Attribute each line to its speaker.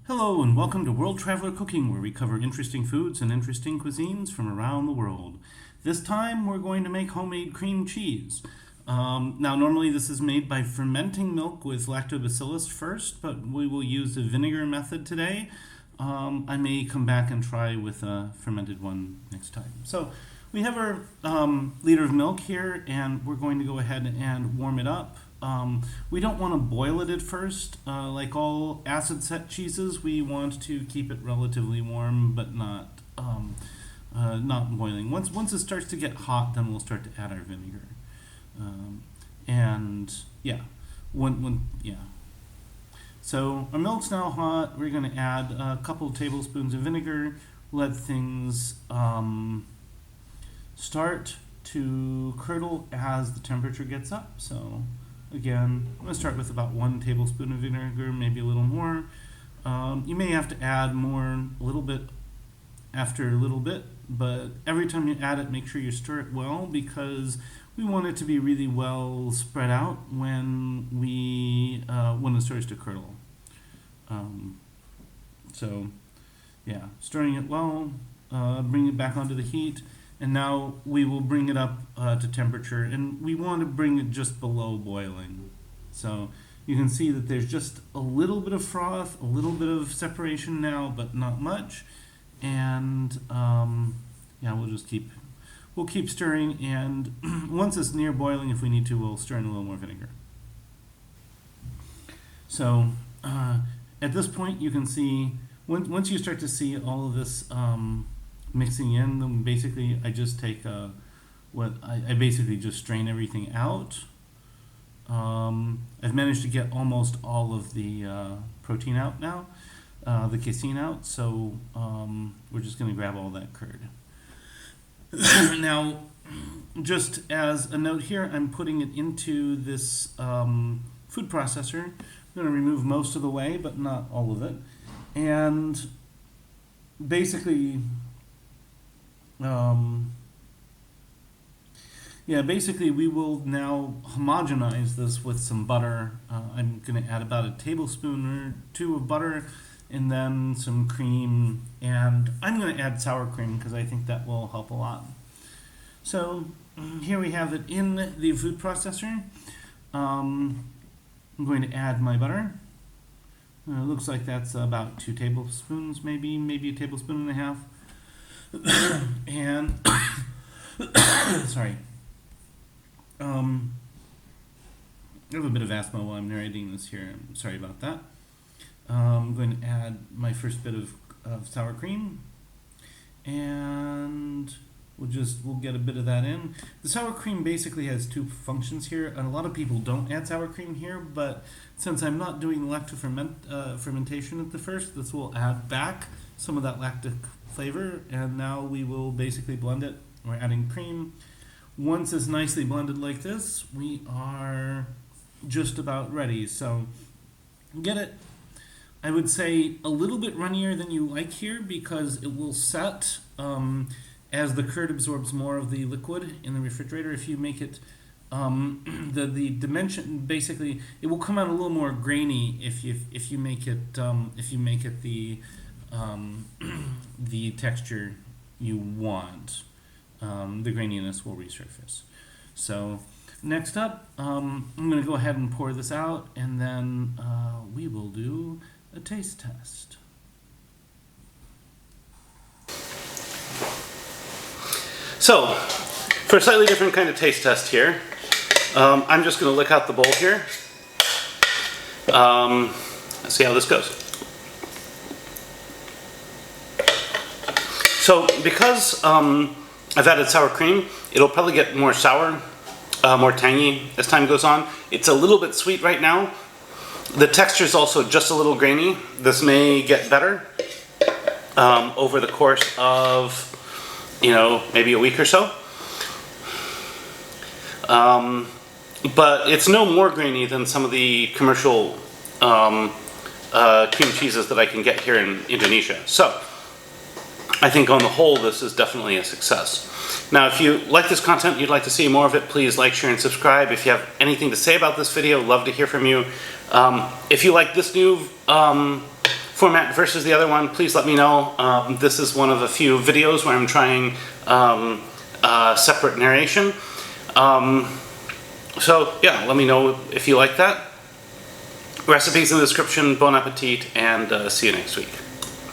Speaker 1: Hello and welcome to World Traveler Cooking, where we cover interesting foods and interesting cuisines from around the world. This time we're going to make homemade cream cheese. Now normally this is made by fermenting milk with lactobacillus first, but we will use the vinegar method today. I may come back and try with a fermented one next time. So we have our liter of milk here, and we're going to go ahead and warm it up. We don't want to boil it at first. Like all acid set cheeses, we want to keep it relatively warm, but not boiling. Once it starts to get hot, then we'll start to add our vinegar. So our milk's now hot. We're going to add a couple tablespoons of vinegar. Let things start to curdle as the temperature gets up. So again, I'm going to start with about 1 tablespoon of vinegar, maybe a little more. You may have to add more a little bit after a little bit, but every time you add it, make sure you stir it well, because we want it to be really well spread out when it starts to curdle. Stirring it well, bring it back onto the heat. And now we will bring it up to temperature, and we want to bring it just below boiling. So you can see that there's just a little bit of froth, a little bit of separation now, but not much. And we'll keep stirring, and once it's near boiling, if we need to, we'll stir in a little more vinegar. So at this point, you can see, once you start to see all of this mixing in, then basically I just take I basically just strain everything out. I've managed to get almost all of the protein out now, the casein out, so we're just going to grab all that curd. Now, just as a note here, I'm putting it into this food processor. I'm going to remove most of the whey, but not all of it. And basically, we will now homogenize this with some butter. I'm going to add about a tablespoon or 2 of butter, and then some cream, and I'm going to add sour cream because I think that will help a lot. So here we have it in the food processor. I'm going to add my butter. It looks like that's about 2 tablespoons, maybe a tablespoon and a half. And sorry, I have a bit of asthma while I'm narrating this here. I'm sorry about that. I'm going to add my first bit of sour cream, and we'll get a bit of that in. The sour cream basically has 2 functions here, and a lot of people don't add sour cream here, but since I'm not doing fermentation at the first, this will add back some of that lactic flavor, and now we will basically blend it. We're adding cream. Once it's nicely blended like this, we are just about ready. So get it, I would say, a little bit runnier than you like here, because it will set as the curd absorbs more of the liquid in the refrigerator. If you make it the dimension, basically it will come out a little more grainy if you make it the texture you want. The graininess will resurface. So next up, I'm going to go ahead and pour this out, and then we will do a taste test. So, for a slightly different kind of taste test here, I'm just going to lick out the bowl here. Let's see how this goes. So, because I've added sour cream, it'll probably get more sour, more tangy as time goes on. It's a little bit sweet right now. The texture is also just a little grainy. This may get better over the course of, maybe a week or so. But it's no more grainy than some of the commercial cream cheeses that I can get here in Indonesia. So I think on the whole, this is definitely a success. Now, if you like this content, you'd like to see more of it, please like, share, and subscribe. If you have anything to say about this video, love to hear from you. If you like this new
Speaker 2: format versus the other one, please let me know. This is one of a few videos where I'm trying separate narration. So yeah, let me know if you like that. Recipes in the description. Bon appetit, and see you next week.